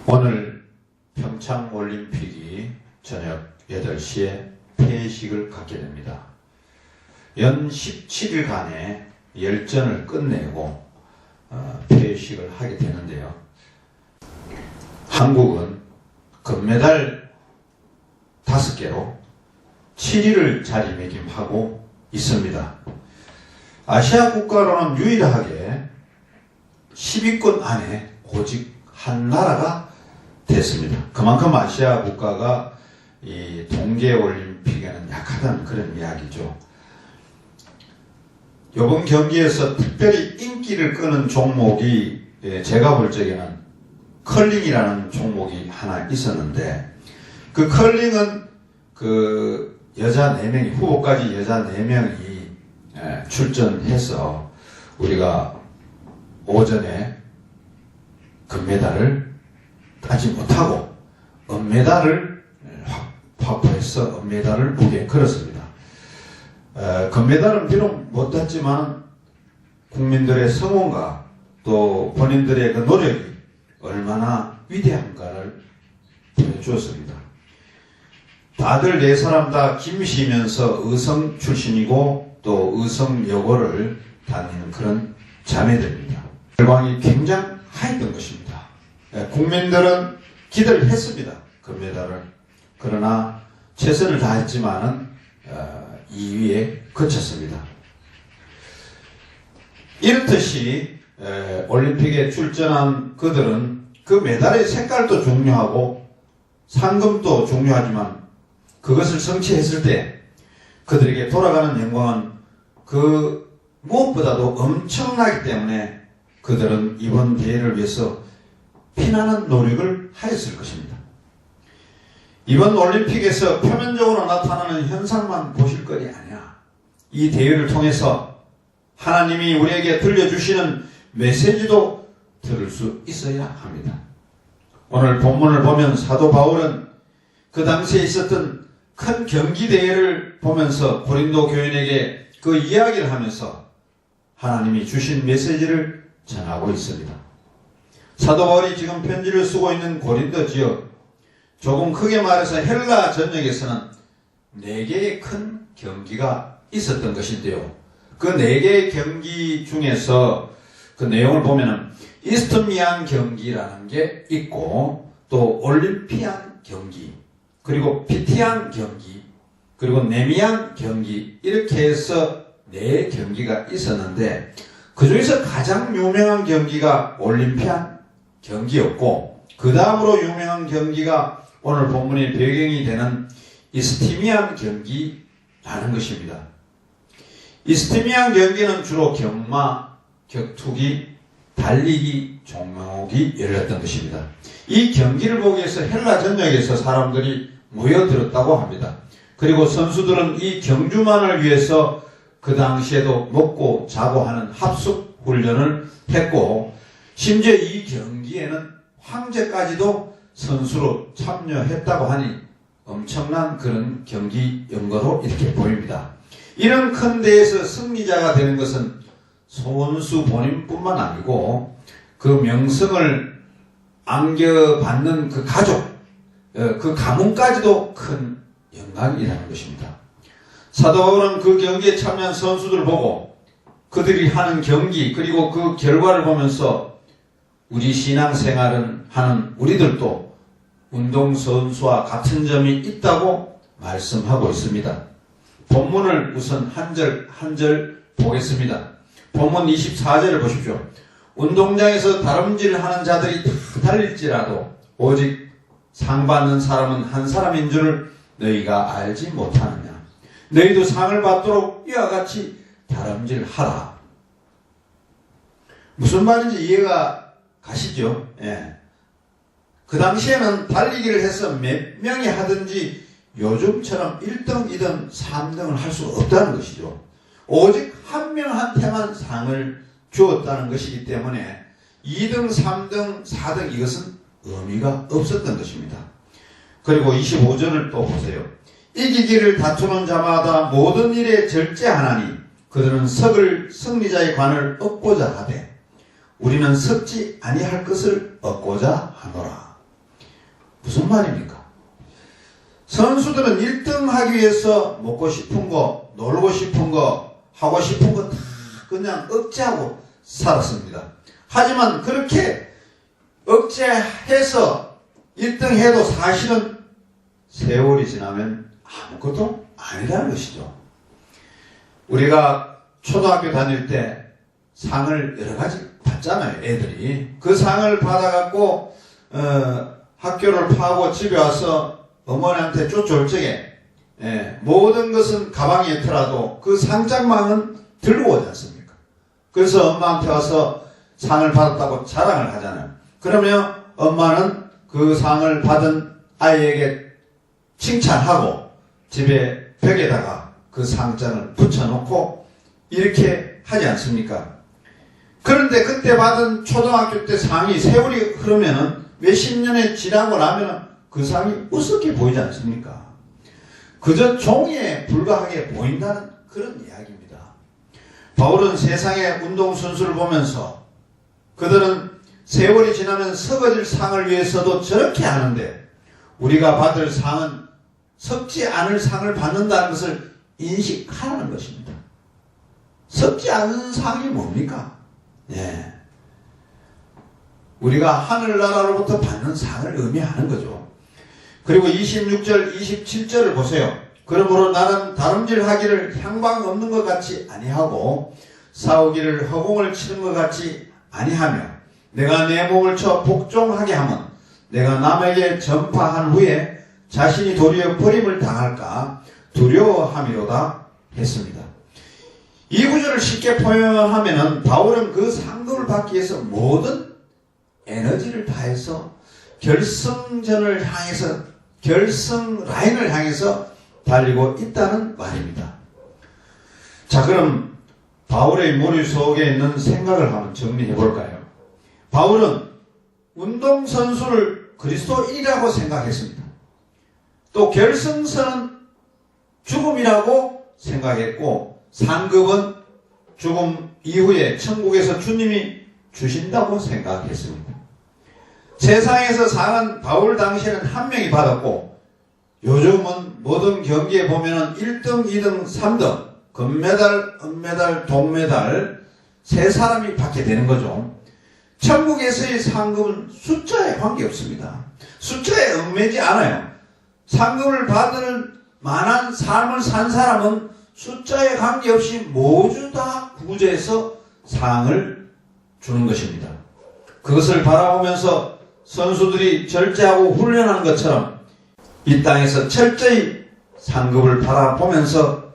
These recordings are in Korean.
오늘 평창올림픽이 저녁 8시에 폐식을 갖게 됩니다. 연 17일간의 열전을 끝내고 폐식을 하게 되는데요. 한국은 금메달 5개로 7위를 자리매김하고 있습니다. 아시아 국가로는 유일하게 10위권 안에 오직 한 나라가 됐습니다. 그만큼 아시아 국가가 이 동계올림픽에는 약하다는 그런 이야기죠. 이번 경기에서 특별히 인기를 끄는 종목이 제가 볼 적에는 컬링이라는 종목이 하나 있었는데, 그 컬링은 그 여자 4명이, 후보까지 여자 4명이 출전해서 우리가 오전에 금메달을 따지 못하고 은메달을 확보해서 은메달을 무게에 걸었습니다. 금메달은 비록 못 땄지만 국민들의 성원과 또 본인들의 그 노력이 얼마나 위대한가를 보여주었습니다. 다들 4사람 다 김씨면서 의성 출신이고 또 의성 여고를 다니는 그런 자매들입니다. 결과가 굉장하였던 것입니다. 국민들은 기대를 했습니다. 금메달을. 그러나 최선을 다했지만은 2위에 그쳤습니다. 이렇듯이 올림픽에 출전한 그들은 그 메달의 색깔도 중요하고 상금도 중요하지만 그것을 성취했을 때 그들에게 돌아가는 영광은 그 무엇보다도 엄청나기 때문에 그들은 이번 대회를 위해서 피나는 노력을 하였을 것입니다. 이번 올림픽에서 표면적으로 나타나는 현상만 보실 것이 아니야. 이 대회를 통해서 하나님이 우리에게 들려주시는 메시지도 들을 수 있어야 합니다. 오늘 본문을 보면 사도 바울은 그 당시에 있었던 큰 경기대회를 보면서 고린도 교인에게 그 이야기를 하면서 하나님이 주신 메시지를 전하고 있습니다. 사도 바울이 지금 편지를 쓰고 있는 고린도 지역, 조금 크게 말해서 헬라 전역에서는 4개의 큰 경기가 있었던 것인데요. 그 4개의 경기 중에서 그 내용을 보면은 이스트미안 경기라는 게 있고, 또 올림피안 경기, 그리고 피티안 경기, 그리고 네미안 경기, 이렇게 해서 4경기가 있었는데 그 중에서 가장 유명한 경기가 올림피안 경기였고, 그 다음으로 유명한 경기가 오늘 본문의 배경이 되는 이스티미안 경기라는 것입니다. 이스티미안 경기는 주로 경마, 격투기, 달리기 종목이 열렸던 것입니다. 이 경기를 보기 위해서 헬라 전역에서 사람들이 모여들었다고 합니다. 그리고 선수들은 이 경주만을 위해서 그 당시에도 먹고 자고 하는 합숙 훈련을 했고, 심지어 이 경기에는 황제까지도 선수로 참여했다고 하니 엄청난 그런 경기 연거로 이렇게 보입니다. 이런 큰 대회에서 승리자가 되는 것은 선수 본인뿐만 아니고 그 명성을 안겨받는 그 가족, 그 가문까지도 큰 영광이라는 것입니다. 사도 바울은 그 경기에 참여한 선수들을 보고 그들이 하는 경기, 그리고 그 결과를 보면서 우리 신앙생활을 하는 우리들도 운동선수와 같은 점이 있다고 말씀하고 있습니다. 본문을 우선 한 절 한 절 보겠습니다. 본문 24절을 보십시오. 운동장에서 다름질을 하는 자들이 다 달릴지라도 오직 상 받는 사람은 한 사람인 줄을 너희가 알지 못하느냐. 너희도 상을 받도록 이와 같이 다름질하라. 무슨 말인지 이해가 가시죠? 예. 그 당시에는 달리기를 해서 몇 명이 하든지 요즘처럼 1등, 2등, 3등을 할 수 없다는 것이죠. 오직 한 명한테만 상을 주었다는 것이기 때문에 2등, 3등, 4등 이것은 의미가 없었던 것입니다. 그리고 25절을 또 보세요. 이기기를 다투는 자마다 모든 일에 절제하나니 그들은 석을 승리자의 관을 얻고자 하되 우리는 섞지 아니할 것을 얻고자 하노라. 무슨 말입니까? 선수들은 1등 하기 위해서 먹고 싶은 거, 놀고 싶은 거, 하고 싶은 거 다 그냥 억제하고 살았습니다. 하지만 그렇게 억제해서 1등 해도 사실은 세월이 지나면 아무것도 아니라는 것이죠. 우리가 초등학교 다닐 때 상을 여러 가지 받잖아요, 애들이. 그 상을 받아갖고 학교를 파고 집에 와서 어머니한테 쫓아올 적에 모든 것은 가방에 있더라도 그 상장만은 들고 오지 않습니까? 그래서 엄마한테 와서 상을 받았다고 자랑을 하잖아요. 그러면 엄마는 그 상을 받은 아이에게 칭찬하고 집에 벽에다가 그 상장을 붙여놓고 이렇게 하지 않습니까? 그런데 그때 받은 초등학교 때 상이 세월이 흐르면은 몇십 년이 지나고 나면은 그 상이 우습게 보이지 않습니까? 그저 종이에 불과하게 보인다는 그런 이야기입니다. 바울은 세상의 운동선수를 보면서 그들은 세월이 지나면 썩어질 상을 위해서도 저렇게 하는데 우리가 받을 상은 썩지 않을 상을 받는다는 것을 인식하라는 것입니다. 썩지 않은 상이 뭡니까? 우리가 하늘나라로부터 받는 상을 의미하는 거죠. 그리고 26절, 27절을 보세요. 그러므로 나는 다름질하기를 향방 없는 것 같이 아니하고 싸우기를 허공을 치는 것 같이 아니하며 내가 내 몸을 쳐 복종하게 하면 내가 남에게 전파한 후에 자신이 도리어 버림을 당할까 두려워함이로다 했습니다. 이 구절을 쉽게 표현하면은 바울은 그 상급을 받기 위해서 모든 에너지를 다해서 결승전을 향해서 결승 라인을 향해서 달리고 있다는 말입니다. 자, 그럼 바울의 머릿속에 있는 생각을 한번 정리해 볼까요? 바울은 운동선수를 그리스도인이라고 생각했습니다. 또 결승선은 죽음이라고 생각했고 상급은 죽음 이후에 천국에서 주님이 주신다고 생각했습니다. 세상에서 상은 바울 당시에는 한 명이 받았고 요즘은 모든 경기에 보면은 1등, 2등, 3등 금메달, 은메달, 동메달 세 사람이 받게 되는 거죠. 천국에서의 상급은 숫자에 관계없습니다. 숫자에 얽매지 않아요. 상급을 받을 만한 삶을 산 사람은 숫자에 관계없이 모두 다 구제해서 상을 주는 것입니다. 그것을 바라보면서 선수들이 절제하고 훈련하는 것처럼 이 땅에서 철저히 상급을 바라보면서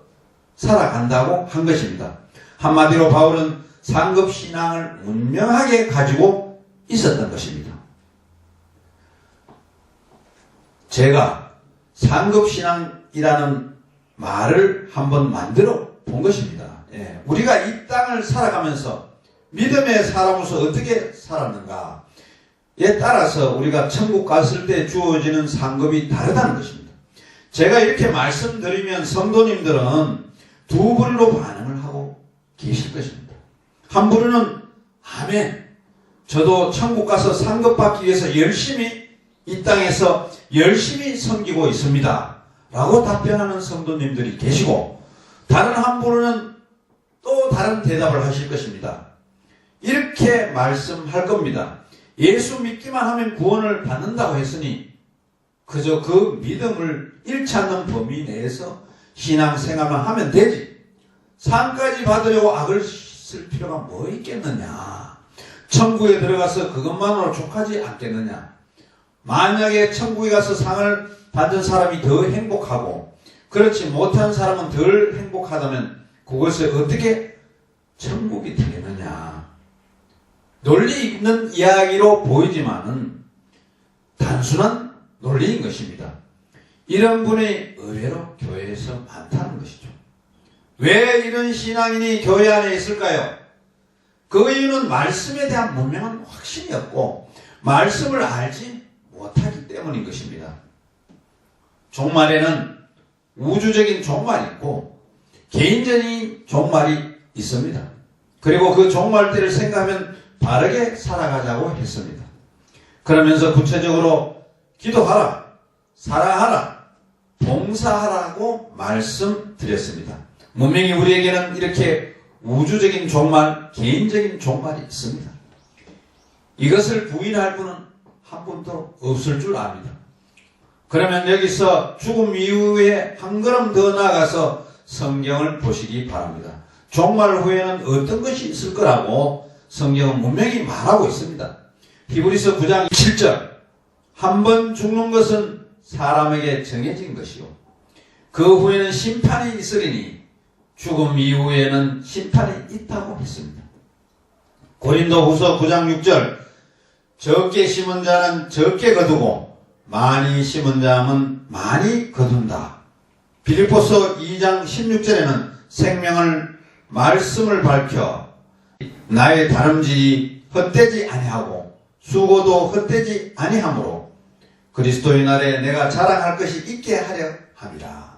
살아간다고 한 것입니다. 한마디로 바울은 상급 신앙을 분명하게 가지고 있었던 것입니다. 제가 상급 신앙이라는 말을 한번 만들어 본 것입니다. 우리가 이 땅을 살아가면서 믿음의 사람으로서 어떻게 살았는가에 따라서 우리가 천국 갔을 때 주어지는 상급이 다르다는 것입니다. 제가 이렇게 말씀드리면 성도님들은 두 부류로 반응을 하고 계실 것입니다. 한 부류는 아멘, 저도 천국 가서 상급 받기 위해서 열심히 이 땅에서 열심히 섬기고 있습니다 라고 답변하는 성도님들이 계시고, 다른 한 부류는 또 다른 대답을 하실 것입니다. 이렇게 말씀할 겁니다. 예수 믿기만 하면 구원을 받는다고 했으니 그저 그 믿음을 잃지 않는 범위 내에서 신앙생활만 하면 되지, 상까지 받으려고 악을 쓸 필요가 뭐 있겠느냐, 천국에 들어가서 그것만으로 족하지 않겠느냐, 만약에 천국에 가서 상을 받은 사람이 더 행복하고 그렇지 못한 사람은 덜 행복하다면 그것을 어떻게 천국이 되겠느냐. 논리 있는 이야기로 보이지만은 단순한 논리인 것입니다. 이런 분이 의외로 교회에서 많다는 것이죠. 왜 이런 신앙인이 교회 안에 있을까요? 그 이유는 말씀에 대한 분명한 확신이 없고 말씀을 알지 못하기 때문인 것입니다. 종말에는 우주적인 종말이 있고 개인적인 종말이 있습니다. 그리고 그 종말 때를 생각하면 바르게 살아가자고 했습니다. 그러면서 구체적으로 기도하라, 사랑하라, 봉사하라고 말씀드렸습니다. 분명히 우리에게는 이렇게 우주적인 종말, 개인적인 종말이 있습니다. 이것을 부인할 분은 한 분도 없을 줄 압니다. 그러면 여기서 죽음 이후에 한 걸음 더 나아가서 성경을 보시기 바랍니다. 종말 후에는 어떤 것이 있을 거라고 성경은 분명히 말하고 있습니다. 히브리서 9장 7절, 한 번 죽는 것은 사람에게 정해진 것이요 그 후에는 심판이 있으리니 죽음 이후에는 심판이 있다고 했습니다. 고린도후서 9장 6절, 적게 심은 자는 적게 거두고 많이 심은 자는 많이 거둔다. 빌립보서 2장 16절에는 생명을 말씀을 밝혀 나의 다름질이 헛되지 아니하고 수고도 헛되지 아니하므로 그리스도의 날에 내가 자랑할 것이 있게 하려 함이라.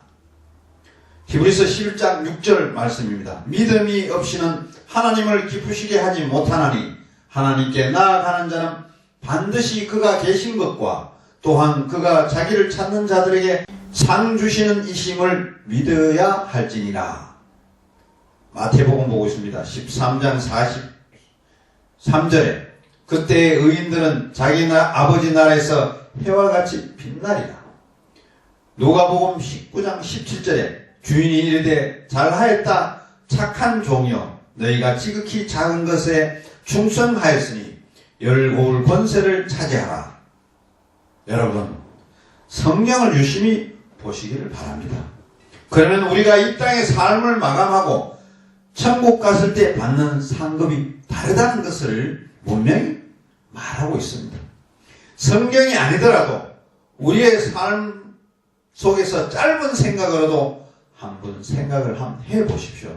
히브리서 11장 6절 말씀입니다. 믿음이 없이는 하나님을 기쁘시게 하지 못하나니 하나님께 나아가는 자는 반드시 그가 계신 것과 또한 그가 자기를 찾는 자들에게 상 주시는 이심을 믿어야 할지니라. 마태복음 보고 있습니다. 13장 43절에 그때의 의인들은 자기 아버지 나라에서 해와 같이 빛나리라. 누가복음 19장 17절에 주인이 이르되 잘하였다 착한 종이여 너희가 지극히 작은 것에 충성하였으니 열고울 권세를 차지하라. 여러분, 성경을 유심히 보시기를 바랍니다. 그러면 우리가 이 땅의 삶을 마감하고 천국 갔을 때 받는 상급이 다르다는 것을 분명히 말하고 있습니다. 성경이 아니더라도 우리의 삶 속에서 짧은 생각으로도 한번 생각을 한번 해보십시오.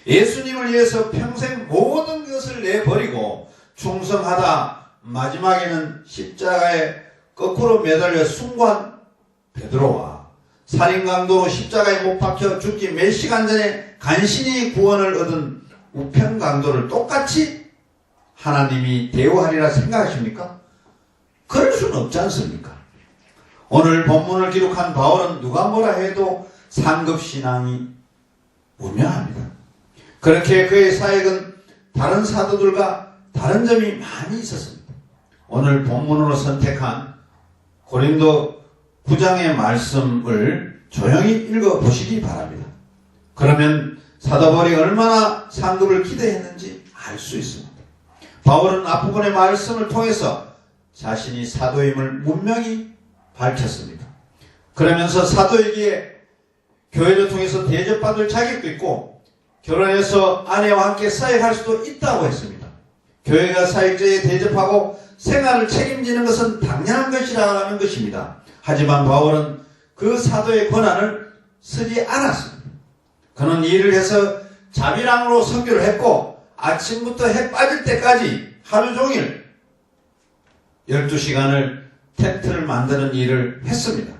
예수님을 위해서 평생 모든 것을 내버리고 충성하다 마지막에는 십자가에 거꾸로 매달려 숭고한 베드로와 살인강도로 십자가에 못 박혀 죽기 몇 시간 전에 간신히 구원을 얻은 우편강도를 똑같이 하나님이 대우하리라 생각하십니까? 그럴 수는 없지 않습니까? 오늘 본문을 기록한 바울은 누가 뭐라 해도 상급신앙이 분명합니다. 그렇게 그의 사역은 다른 사도들과 다른 점이 많이 있었습니다. 오늘 본문으로 선택한 고린도 9장의 말씀을 조용히 읽어보시기 바랍니다. 그러면 사도 바울이 얼마나 상급을 기대했는지 알 수 있습니다. 바울은 앞부분의 말씀을 통해서 자신이 사도임을 분명히 밝혔습니다. 그러면서 사도에게 교회를 통해서 대접받을 자격도 있고 결혼해서 아내와 함께 사역할 수도 있다고 했습니다. 교회가 사역자에 대접하고 생활을 책임지는 것은 당연한 것이라는 것입니다. 하지만 바울은 그 사도의 권한을 쓰지 않았습니다. 그는 일을 해서 자비랑으로 선교를 했고 아침부터 해 빠질 때까지 하루 종일 12시간을 텐트를 만드는 일을 했습니다.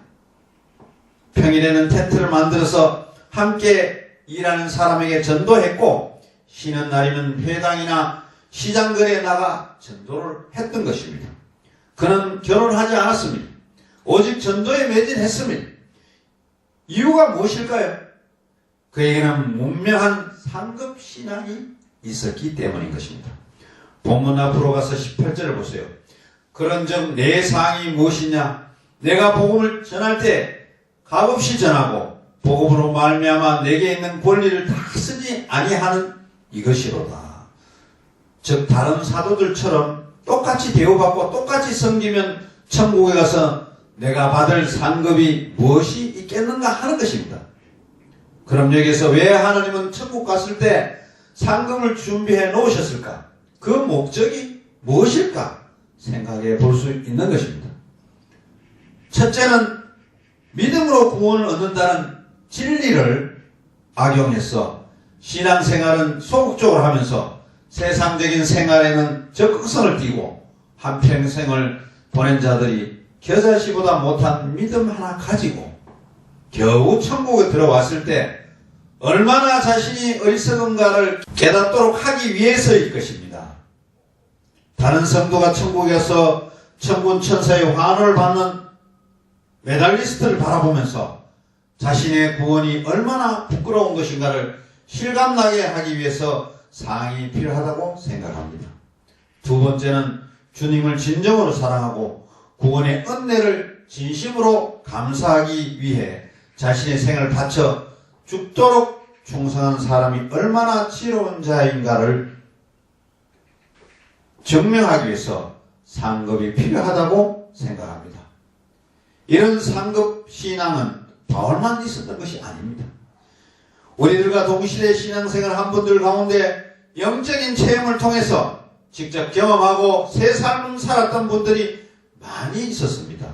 평일에는 텐트를 만들어서 함께 일하는 사람에게 전도했고 쉬는 날이면 회당이나 시장거리에 나가 전도를 했던 것입니다. 그는 결혼하지 않았습니다. 오직 전도에 매진했습니다. 이유가 무엇일까요? 그에게는 분명한 상급신앙이 있었기 때문인 것입니다. 본문 앞으로 가서 18절을 보세요. 그런즉 내 사항이 무엇이냐? 내가 복음을 전할 때 값없이 전하고 복음으로 말미암아 내게 있는 권리를 다 쓰지 아니하는 이것이로다. 즉 다른 사도들처럼 똑같이 대우받고 똑같이 섬기면 천국에 가서 내가 받을 상급이 무엇이 있겠는가 하는 것입니다. 그럼 여기서 왜 하나님은 천국 갔을 때 상급을 준비해 놓으셨을까? 그 목적이 무엇일까? 생각해 볼 수 있는 것입니다. 첫째는 믿음으로 구원을 얻는다는 진리를 악용해서 신앙생활은 소극적으로 하면서 세상적인 생활에는 적극성을 띠고 한평생을 보낸 자들이 겨자씨보다 못한 믿음 하나 가지고 겨우 천국에 들어왔을 때 얼마나 자신이 어리석은가를 깨닫도록 하기 위해서일 것입니다. 다른 성도가 천국에서 천군 천사의 환호를 받는 메달리스트를 바라보면서 자신의 구원이 얼마나 부끄러운 것인가를 실감나게 하기 위해서 사항이 필요하다고 생각합니다. 두 번째는 주님을 진정으로 사랑하고 구원의 은혜를 진심으로 감사하기 위해 자신의 생을 바쳐 죽도록 충성한 사람이 얼마나 지혜로운 자인가를 증명하기 위해서 상급이 필요하다고 생각합니다. 이런 상급 신앙은 바울만 있었던 것이 아닙니다. 우리들과 동시대 신앙생활 한 분들 가운데 영적인 체험을 통해서 직접 경험하고 새 삶을 살았던 분들이 많이 있었습니다.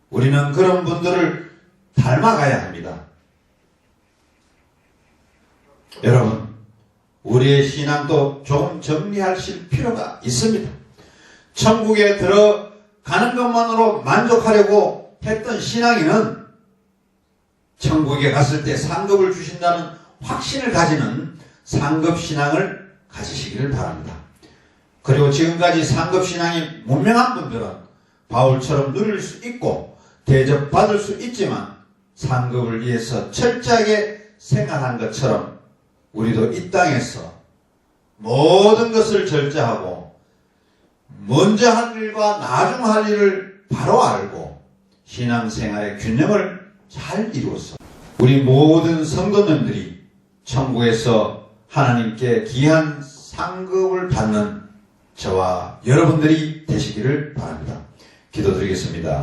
우리는 그런 분들을 닮아가야 합니다. 여러분, 우리의 신앙도 조금 정리하실 필요가 있습니다. 천국에 들어가는 것만으로 만족하려고 했던 신앙인은 천국에 갔을 때 상급을 주신다는 확신을 가지는 상급신앙을 가지시기를 바랍니다. 그리고 지금까지 상급신앙이 문명한 분들은 바울처럼 누릴 수 있고 대접받을 수 있지만 상급을 위해서 철저하게 생각한 것처럼 우리도 이 땅에서 모든 것을 절제하고 먼저 할 일과 나중 할 일을 바로 알고 신앙생활의 균형을 잘 이루어서 우리 모든 성도님들이 천국에서 하나님께 귀한 상급을 받는 저와 여러분들이 되시기를 바랍니다. 기도드리겠습니다.